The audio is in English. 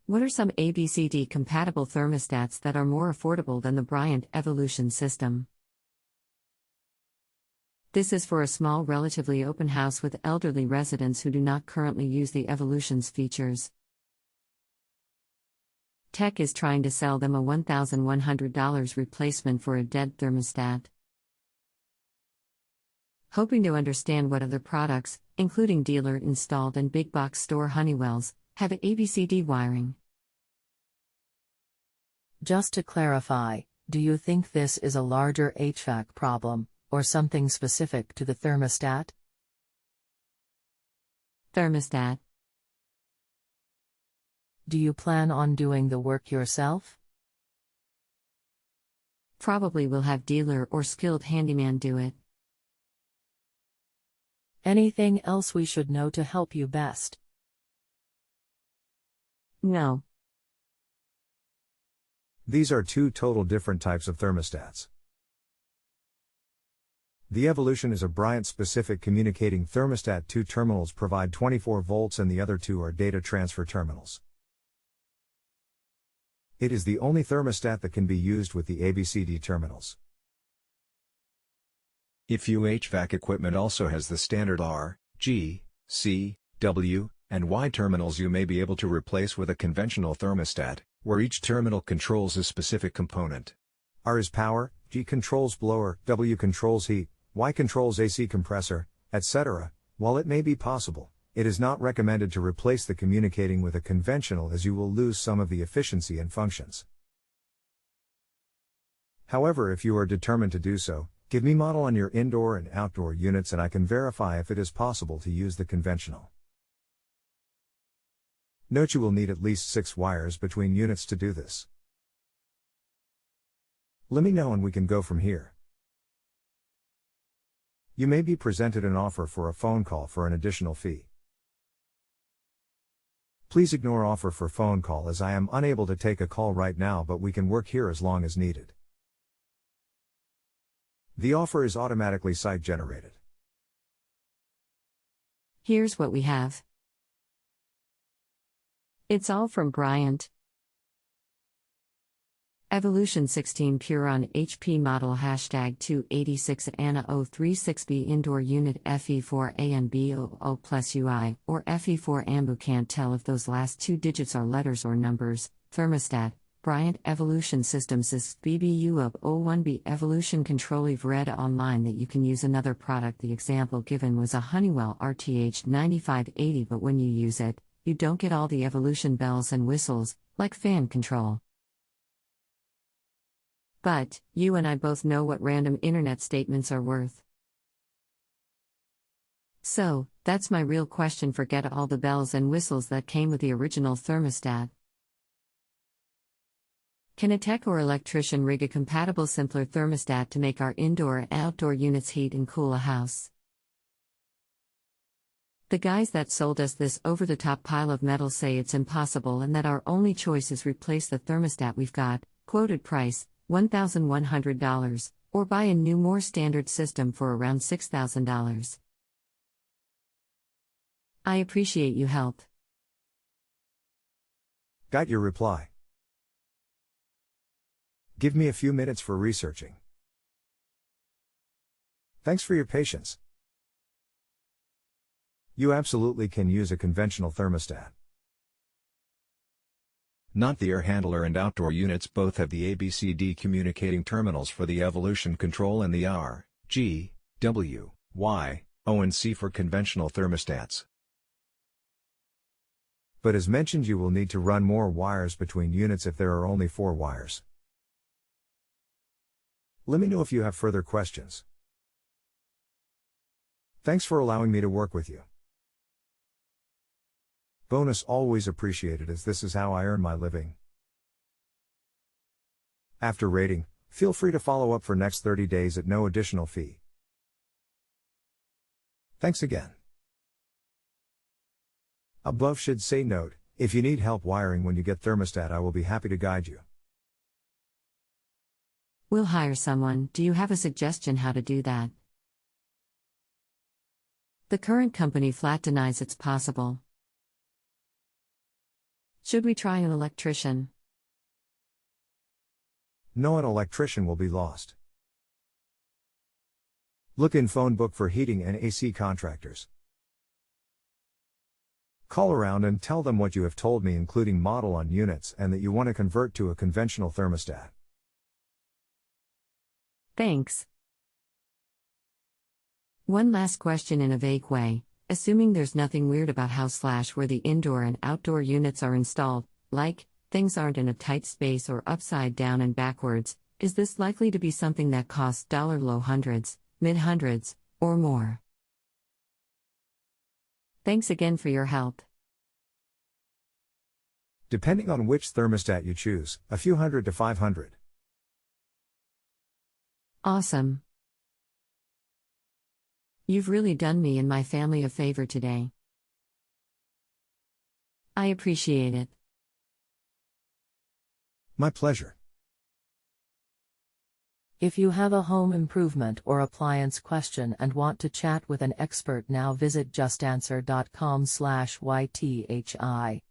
What are some ABCD compatible thermostats that are more affordable than the Bryant Evolution system? This is for a small, relatively open house with elderly residents who do not currently use the Evolution's features. Tech is trying to sell them a $1,100 replacement for a dead thermostat. Hoping to understand what other products, including dealer-installed and big-box store Honeywells, have ABCD wiring. Just to clarify, do you think this is a larger HVAC problem, or something specific to the thermostat? Thermostat. Do you plan on doing the work yourself? Probably will have dealer or skilled handyman do it. Anything else we should know to help you best? No. These are two total different types of thermostats. The Evolution is a Bryant-specific communicating thermostat. Two terminals provide 24 volts and the other two are data transfer terminals. It is the only thermostat that can be used with the ABCD terminals. If your HVAC equipment also has the standard R, G, C, W, and Y terminals, you may be able to replace with a conventional thermostat, where each terminal controls a specific component. R is power, G controls blower, W controls heat, Y controls AC compressor, etc. While it may be possible, it is not recommended to replace the communicating with a conventional, as you will lose some of the efficiency and functions. However, if you are determined to do so, give me model on your indoor and outdoor units and I can verify if it is possible to use the conventional. Note you will need at least 6 wires between units to do this. Let me know and we can go from here. You may be presented an offer for a phone call for an additional fee. Please ignore offer for phone call as I am unable to take a call right now, but we can work here as long as needed. The offer is automatically site generated. Here's what we have. It's all from Bryant. Evolution 16 Pure on HP model #286 ANA 036B indoor unit FE4A and B00 plus UI, or FE4 AMBU. Can't tell if those last 2 digits are letters or numbers. Thermostat, Bryant Evolution Systems is BBU of 01B Evolution Control. You've read online that you can use another product. The example given was a Honeywell RTH 9580, but when you use it, you don't get all the Evolution bells and whistles, like fan control. But, you and I both know what random internet statements are worth. So, that's my real question: forget all the bells and whistles that came with the original thermostat. Can a tech or electrician rig a compatible, simpler thermostat to make our indoor and outdoor units heat and cool a house? The guys that sold us this over-the-top pile of metal say it's impossible and that our only choice is replace the thermostat we've got, quoted price, $1,100, or buy a new, more standard system for around $6,000. I appreciate you help. Got your reply. Give me a few minutes for researching. Thanks for your patience. You absolutely can use a conventional thermostat. Not the air handler and outdoor units both have the ABCD communicating terminals for the Evolution control and the R, G, W, Y, O and C for conventional thermostats. But as mentioned, you will need to run more wires between units if there are only 4 wires. Let me know if you have further questions. Thanks for allowing me to work with you. Bonus always appreciated, as this is how I earn my living. After rating, feel free to follow up for next 30 days at no additional fee. Thanks again. Above should say note, if you need help wiring when you get thermostat, I will be happy to guide you. We'll hire someone. Do you have a suggestion how to do that? The current company flat denies it's possible. Should we try an electrician? No, an electrician will be lost. Look in phone book for heating and AC contractors. Call around and tell them what you have told me, including model on units, and that you want to convert to a conventional thermostat. Thanks. One last question in a vague way. Assuming there's nothing weird about how/where the indoor and outdoor units are installed, like, things aren't in a tight space or upside down and backwards, is this likely to be something that costs low hundreds, mid hundreds, or more? Thanks again for your help. Depending on which thermostat you choose, a few hundred to 500. Awesome. You've really done me and my family a favor today. I appreciate it. My pleasure. If you have a home improvement or appliance question and want to chat with an expert now, visit justanswer.com/YTHI.